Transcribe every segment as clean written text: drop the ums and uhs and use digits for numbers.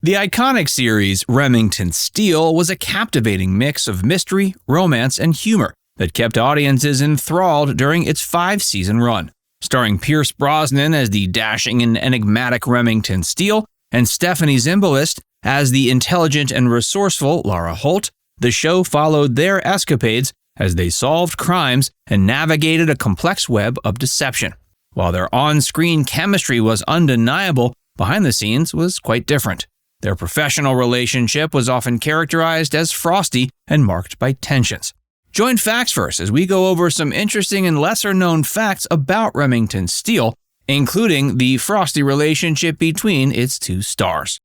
The iconic series Remington Steele was a captivating mix of mystery, romance, and humor that kept audiences enthralled during its 5-season run. Starring Pierce Brosnan as the dashing and enigmatic Remington Steele and Stephanie Zimbalist as the intelligent and resourceful Laura Holt, the show followed their escapades as they solved crimes and navigated a complex web of deception. While their on-screen chemistry was undeniable, behind the scenes was quite different. Their professional relationship was often characterized as frosty and marked by tensions. Join Facts First as we go over some interesting and lesser-known facts about Remington Steele, including the frosty relationship between its two stars.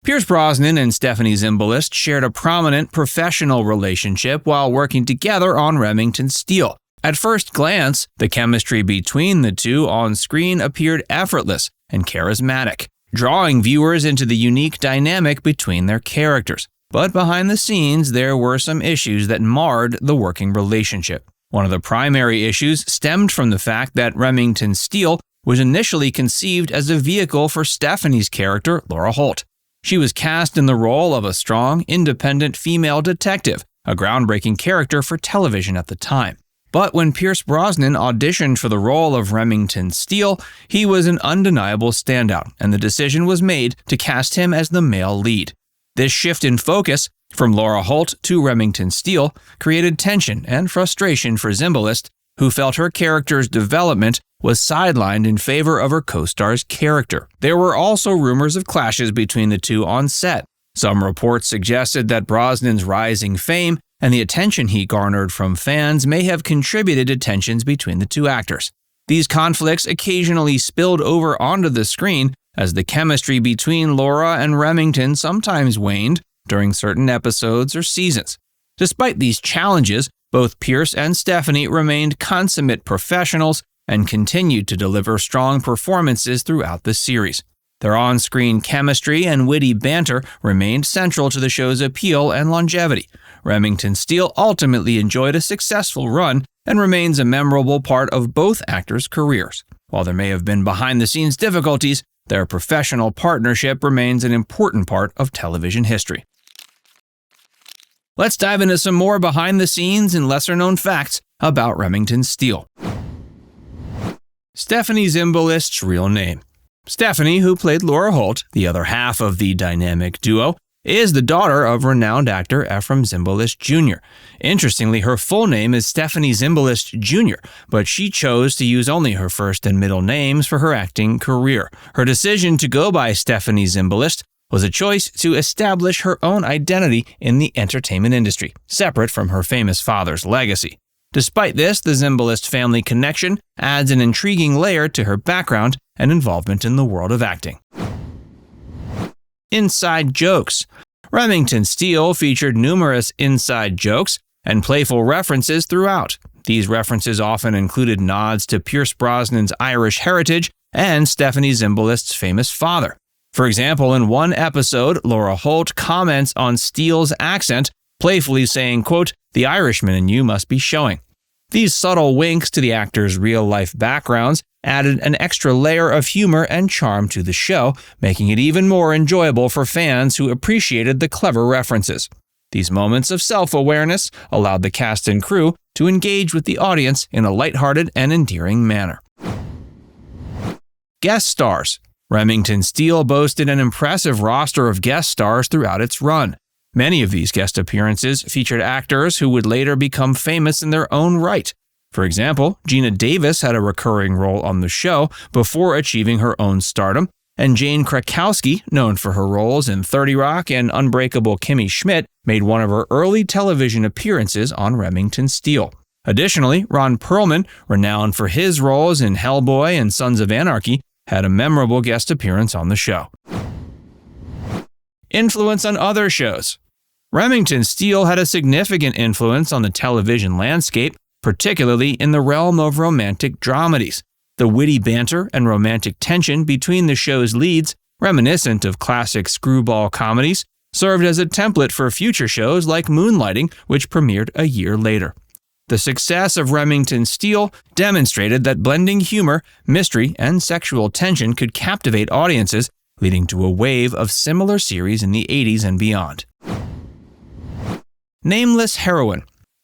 Pierce Brosnan and Stephanie Zimbalist shared a prominent professional relationship while working together on Remington Steele. At first glance, the chemistry between the two on screen appeared effortless and charismatic, drawing viewers into the unique dynamic between their characters. But behind the scenes, there were some issues that marred the working relationship. One of the primary issues stemmed from the fact that Remington Steele was initially conceived as a vehicle for Stephanie's character, Laura Holt. She was cast in the role of a strong, independent female detective, a groundbreaking character for television at the time. But when Pierce Brosnan auditioned for the role of Remington Steele, he was an undeniable standout, and the decision was made to cast him as the male lead. This shift in focus from Laura Holt to Remington Steele created tension and frustration for Zimbalist, who felt her character's development was sidelined in favor of her co-star's character. There were also rumors of clashes between the two on set. Some reports suggested that Brosnan's rising fame and the attention he garnered from fans may have contributed to tensions between the two actors. These conflicts occasionally spilled over onto the screen as the chemistry between Laura and Remington sometimes waned during certain episodes or seasons. Despite these challenges, both Pierce and Stephanie remained consummate professionals and continued to deliver strong performances throughout the series. Their on-screen chemistry and witty banter remained central to the show's appeal and longevity. Remington Steele ultimately enjoyed a successful run and remains a memorable part of both actors' careers. While there may have been behind-the-scenes difficulties, their professional partnership remains an important part of television history. Let's dive into some more behind-the-scenes and lesser-known facts about Remington Steele. Stephanie Zimbalist's real name. Stephanie, who played Laura Holt, the other half of the dynamic duo, is the daughter of renowned actor Ephraim Zimbalist Jr. Interestingly, her full name is Stephanie Zimbalist Jr., but she chose to use only her first and middle names for her acting career. Her decision to go by Stephanie Zimbalist was a choice to establish her own identity in the entertainment industry, separate from her famous father's legacy. Despite this, the Zimbalist family connection adds an intriguing layer to her background and involvement in the world of acting. Inside jokes. Remington Steele featured numerous inside jokes and playful references throughout. These references often included nods to Pierce Brosnan's Irish heritage and Stephanie Zimbalist's famous father. For example, in one episode, Laura Holt comments on Steele's accent, playfully saying, quote, "The Irishman in you must be showing." These subtle winks to the actors' real-life backgrounds added an extra layer of humor and charm to the show, making it even more enjoyable for fans who appreciated the clever references. These moments of self-awareness allowed the cast and crew to engage with the audience in a lighthearted and endearing manner. Guest stars. Remington Steele boasted an impressive roster of guest stars throughout its run. Many of these guest appearances featured actors who would later become famous in their own right. For example, Gina Davis had a recurring role on the show before achieving her own stardom, and Jane Krakowski, known for her roles in 30 Rock and Unbreakable Kimmy Schmidt, made one of her early television appearances on Remington Steele. Additionally, Ron Perlman, renowned for his roles in Hellboy and Sons of Anarchy, had a memorable guest appearance on the show. Influence on other shows. Remington Steele had a significant influence on the television landscape, particularly in the realm of romantic dramedies. The witty banter and romantic tension between the show's leads, reminiscent of classic screwball comedies, served as a template for future shows like Moonlighting, which premiered a year later. The success of Remington Steele demonstrated that blending humor, mystery, and sexual tension could captivate audiences leading to a wave of similar series in the 80s and beyond. Nameless Heroine.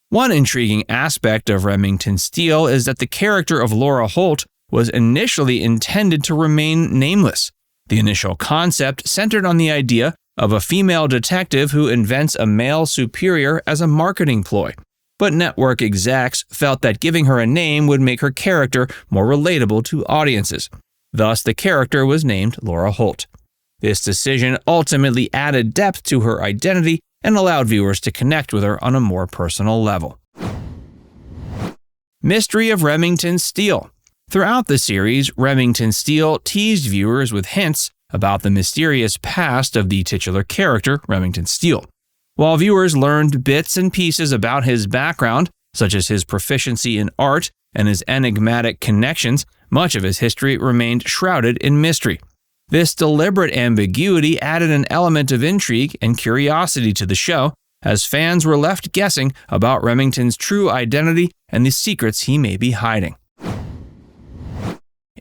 One intriguing aspect of Remington Steele is that the character of Laura Holt was initially intended to remain nameless. The initial concept centered on the idea of a female detective who invents a male superior as a marketing ploy. But network execs felt that giving her a name would make her character more relatable to audiences. Thus, the character was named Laura Holt. This decision ultimately added depth to her identity and allowed viewers to connect with her on a more personal level. Mystery of Remington Steele. Throughout the series, Remington Steele teased viewers with hints about the mysterious past of the titular character, Remington Steele. While viewers learned bits and pieces about his background, such as his proficiency in art and his enigmatic connections, much of his history remained shrouded in mystery. This deliberate ambiguity added an element of intrigue and curiosity to the show, as fans were left guessing about Remington's true identity and the secrets he may be hiding.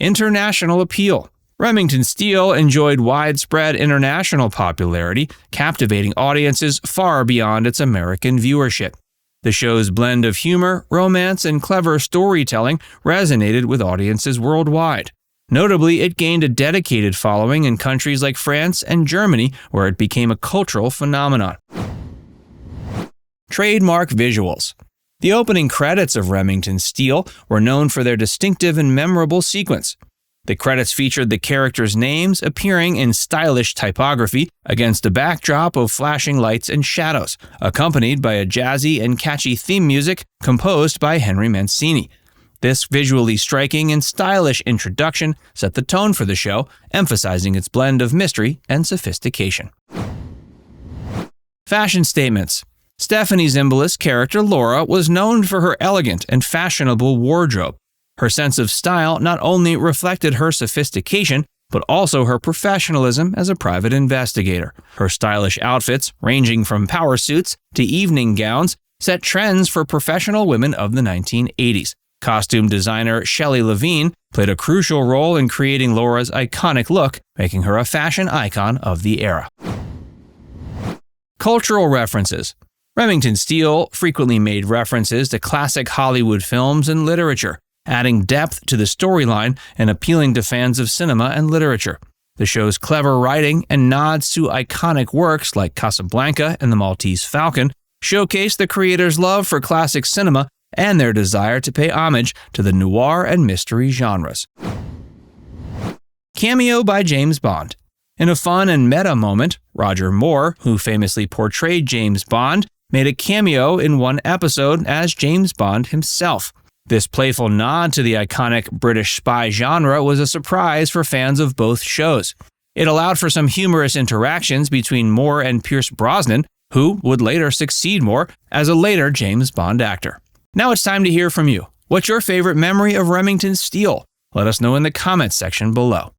International appeal. Remington Steele enjoyed widespread international popularity, captivating audiences far beyond its American viewership. The show's blend of humor, romance, and clever storytelling resonated with audiences worldwide. Notably, it gained a dedicated following in countries like France and Germany, where it became a cultural phenomenon. Trademark Visuals. The opening credits of Remington Steele were known for their distinctive and memorable sequence. The credits featured the characters' names appearing in stylish typography against a backdrop of flashing lights and shadows, accompanied by a jazzy and catchy theme music composed by Henry Mancini. This visually striking and stylish introduction set the tone for the show, emphasizing its blend of mystery and sophistication. Fashion statements. Stephanie Zimbalist's character Laura was known for her elegant and fashionable wardrobe. Her sense of style not only reflected her sophistication, but also her professionalism as a private investigator. Her stylish outfits, ranging from power suits to evening gowns, set trends for professional women of the 1980s. Costume designer Shelley Levine played a crucial role in creating Laura's iconic look, making her a fashion icon of the era. Cultural references. Remington Steele frequently made references to classic Hollywood films and literature, adding depth to the storyline and appealing to fans of cinema and literature. The show's clever writing and nods to iconic works like Casablanca and The Maltese Falcon showcase the creators' love for classic cinema and their desire to pay homage to the noir and mystery genres. Cameo by James Bond. In a fun and meta moment, Roger Moore, who famously portrayed James Bond, made a cameo in one episode as James Bond himself. This playful nod to the iconic British spy genre was a surprise for fans of both shows. It allowed for some humorous interactions between Moore and Pierce Brosnan, who would later succeed Moore as a later James Bond actor. Now it's time to hear from you. What's your favorite memory of Remington Steele? Let us know in the comments section below.